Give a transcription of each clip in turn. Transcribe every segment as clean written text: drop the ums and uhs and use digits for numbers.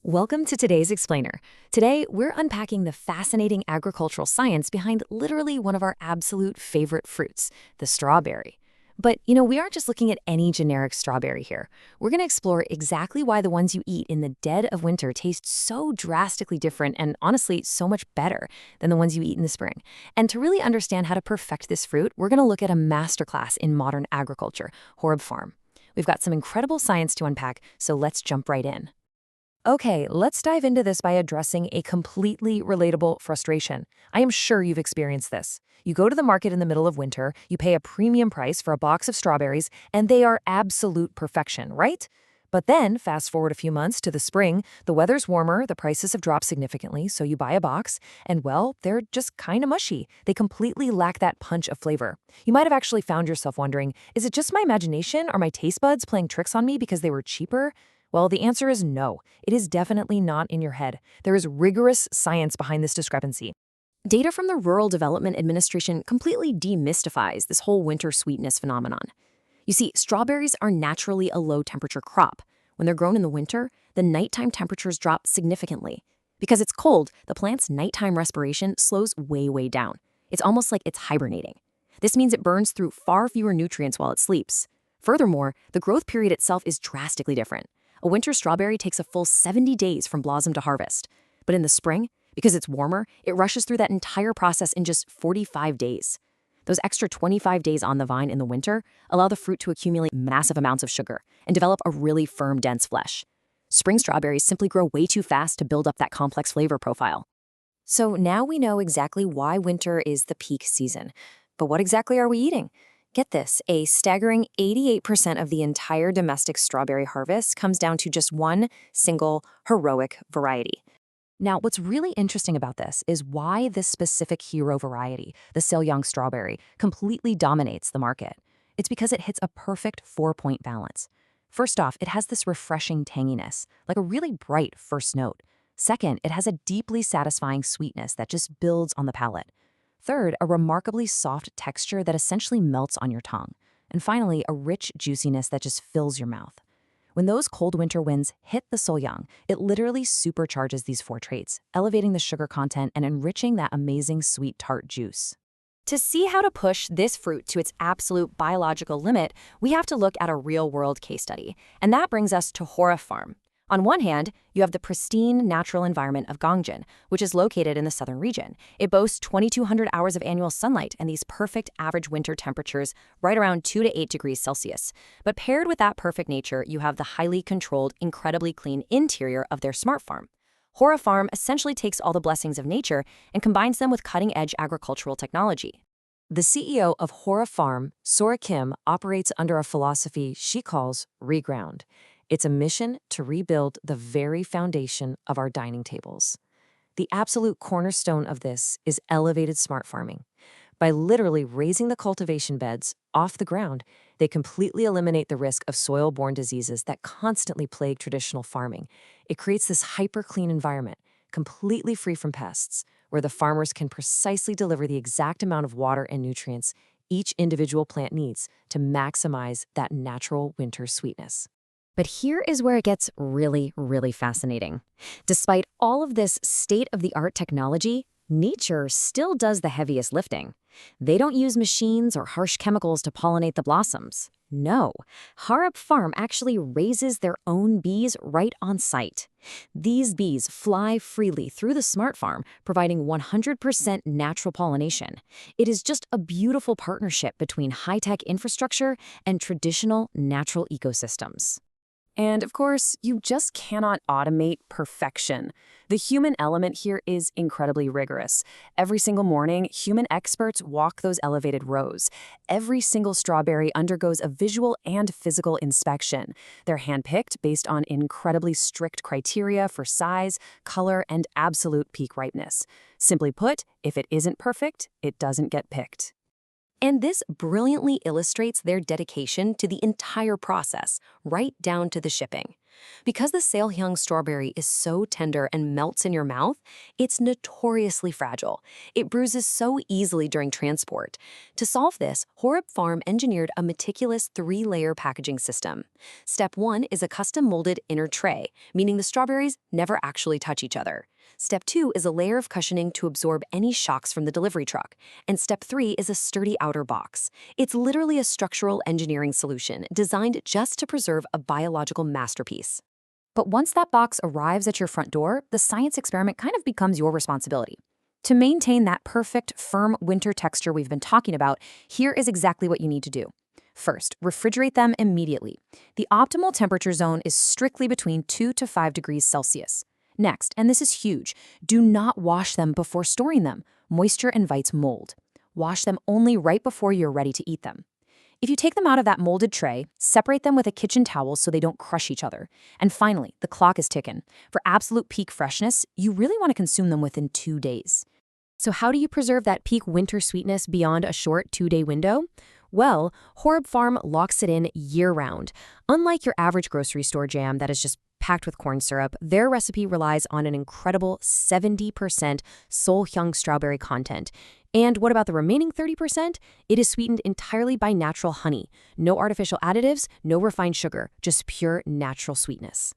Welcome to today's Explainer. Today, we're unpacking the fascinating agricultural science behind literally one of our absolute favorite fruits, the strawberry. But, we aren't just looking at any generic strawberry here. We're going to explore exactly why the ones you eat in the dead of winter taste so drastically different and, honestly, so much better than the ones you eat in the spring. And to really understand how to perfect this fruit, we're going to look at a masterclass in modern agriculture, Horeb Farm. We've got some incredible science to unpack, so let's jump right in. Okay, let's dive into this by addressing a completely relatable frustration. I am sure you've experienced this. You go to the market in the middle of winter, you pay a premium price for a box of strawberries, and they are absolute perfection, right? But then, fast forward a few months to the spring, the weather's warmer, the prices have dropped significantly, so you buy a box, and well, they're just kind of mushy. They completely lack that punch of flavor. You might have actually found yourself wondering, is it just my imagination? Are my taste buds playing tricks on me because they were cheaper? Well, the answer is no. It is definitely not in your head. There is rigorous science behind this discrepancy. Data from the Rural Development Administration completely demystifies this whole winter sweetness phenomenon. You see, strawberries are naturally a low-temperature crop. When they're grown in the winter, the nighttime temperatures drop significantly. Because it's cold, the plant's nighttime respiration slows way down. It's almost like it's hibernating. This means it burns through far fewer nutrients while it sleeps. Furthermore, the growth period itself is drastically different. A winter strawberry takes a full 70 days from blossom to harvest. But in the spring, because it's warmer, it rushes through that entire process in just 45 days. Those extra 25 days on the vine in the winter allow the fruit to accumulate massive amounts of sugar and develop a really firm, dense flesh. Spring strawberries simply grow way too fast to build up that complex flavor profile. So now we know exactly why winter is the peak season. But what exactly are we eating? Get this, a staggering 88% of the entire domestic strawberry harvest comes down to just one single heroic variety. Now, what's really interesting about this is why this specific hero variety, the Selyang strawberry, completely dominates the market. It's because it hits a perfect 4-point balance. First off, it has this refreshing tanginess, like a really bright first note. Second, it has a deeply satisfying sweetness that just builds on the palate. Third, a remarkably soft texture that essentially melts on your tongue. And finally, a rich juiciness that just fills your mouth. When those cold winter winds hit the Selyang, it literally supercharges these four traits, elevating the sugar content and enriching that amazing sweet tart juice. To see how to push this fruit to its absolute biological limit, we have to look at a real-world case study. And that brings us to Horeb Farm. On one hand, you have the pristine natural environment of Gangjeon, which is located in the southern region. It boasts 2,200 hours of annual sunlight and these perfect average winter temperatures right around 2 to 8 degrees Celsius. But paired with that perfect nature, you have the highly controlled, incredibly clean interior of their smart farm. Horeb Farm essentially takes all the blessings of nature and combines them with cutting-edge agricultural technology. The CEO of Horeb Farm, Sora Kim, operates under a philosophy she calls reground. It's a mission to rebuild the very foundation of our dining tables. The absolute cornerstone of this is elevated smart farming. By literally raising the cultivation beds off the ground, they completely eliminate the risk of soil-borne diseases that constantly plague traditional farming. It creates this hyper-clean environment, completely free from pests, where the farmers can precisely deliver the exact amount of water and nutrients each individual plant needs to maximize that natural winter sweetness. But here is where it gets really fascinating. Despite all of this state-of-the-art technology, nature still does the heaviest lifting. They don't use machines or harsh chemicals to pollinate the blossoms. No, Horeb Farm actually raises their own bees right on site. These bees fly freely through the smart farm, providing 100% natural pollination. It is just a beautiful partnership between high-tech infrastructure and traditional natural ecosystems. And of course, you just cannot automate perfection. The human element here is incredibly rigorous. Every single morning, human experts walk those elevated rows. Every single strawberry undergoes a visual and physical inspection. They're handpicked based on incredibly strict criteria for size, color, and absolute peak ripeness. Simply put, if it isn't perfect, it doesn't get picked. And this brilliantly illustrates their dedication to the entire process, right down to the shipping. Because the Sailhyung strawberry is so tender and melts in your mouth, it's notoriously fragile. It bruises so easily during transport. To solve this, Horeb Farm engineered a meticulous 3-layer packaging system. Step 1 is a custom-molded inner tray, meaning the strawberries never actually touch each other. Step 2 is a layer of cushioning to absorb any shocks from the delivery truck. And Step 3 is a sturdy outer box. It's literally a structural engineering solution designed just to preserve a biological masterpiece. But once that box arrives at your front door, the science experiment kind of becomes your responsibility. To maintain that perfect, firm winter texture we've been talking about, here is exactly what you need to do. First, refrigerate them immediately. The optimal temperature zone is strictly between 2 to 5 degrees Celsius. Next, and this is huge, do not wash them before storing them. Moisture invites mold. Wash them only right before you're ready to eat them. If you take them out of that molded tray, separate them with a kitchen towel so they don't crush each other. And finally, the clock is ticking. For absolute peak freshness, you really want to consume them within 2 days. So how do you preserve that peak winter sweetness beyond a short 2-day window? Well, Horeb Farm locks it in year-round. Unlike your average grocery store jam that is just packed with corn syrup, their recipe relies on an incredible 70% Sailhyung strawberry content. And what about the remaining 30%? It is sweetened entirely by natural honey. No artificial additives, no refined sugar, just pure natural sweetness.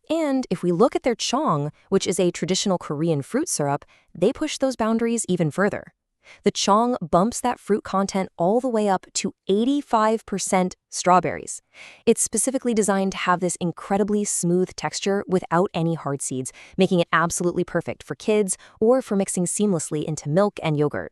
And if we look at their chong, which is a traditional Korean fruit syrup, they push those boundaries even further. The chong bumps that fruit content all the way up to 85% strawberries. It's specifically designed to have this incredibly smooth texture without any hard seeds, making it absolutely perfect for kids or for mixing seamlessly into milk and yogurt.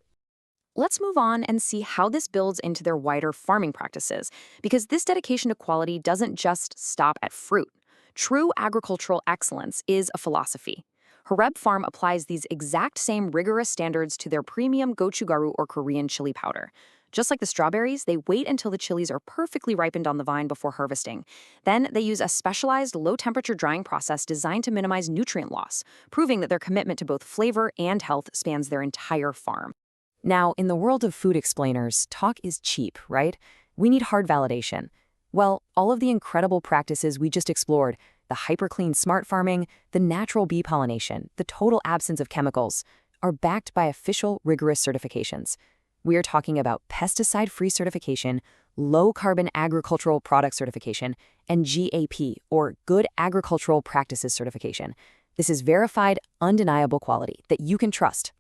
Let's move on and see how this builds into their wider farming practices, because this dedication to quality doesn't just stop at fruit. True agricultural excellence is a philosophy. Horeb Farm applies these exact same rigorous standards to their premium gochugaru or Korean chili powder. Just like the strawberries, they wait until the chilies are perfectly ripened on the vine before harvesting. Then they use a specialized low-temperature drying process designed to minimize nutrient loss, proving that their commitment to both flavor and health spans their entire farm. Now, in the world of food explainers, talk is cheap, right? We need hard validation. Well, all of the incredible practices we just explored, the hyper-clean smart farming, the natural bee pollination, the total absence of chemicals, are backed by official rigorous certifications. We are talking about pesticide-free certification, low-carbon agricultural product certification, and GAP, or Good Agricultural Practices certification. This is verified, undeniable quality that you can trust.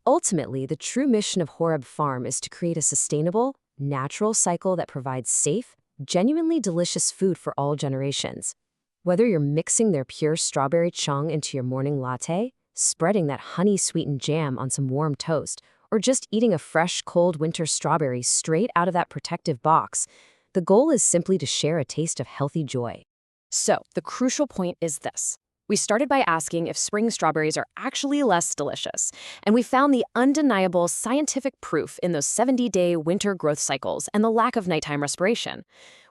Ultimately, the true mission of Horeb Farm is to create a sustainable, natural cycle that provides safe, genuinely delicious food for all generations. Whether you're mixing their pure strawberry chong into your morning latte, spreading that honey-sweetened jam on some warm toast, or just eating a fresh, cold winter strawberry straight out of that protective box, the goal is simply to share a taste of healthy joy. So, the crucial point is this. We started by asking if spring strawberries are actually less delicious, and we found the undeniable scientific proof in those 70-day winter growth cycles and the lack of nighttime respiration.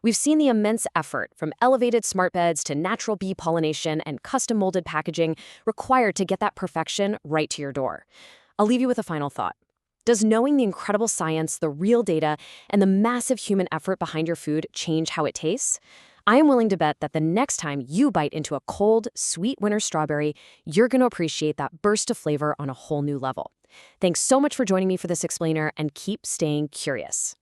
We've seen the immense effort, from elevated smart beds to natural bee pollination and custom-molded packaging, required to get that perfection right to your door. I'll leave you with a final thought. Does knowing the incredible science, the real data, and the massive human effort behind your food change how it tastes? I am willing to bet that the next time you bite into a cold, sweet winter strawberry, you're going to appreciate that burst of flavor on a whole new level. Thanks so much for joining me for this explainer, and keep staying curious.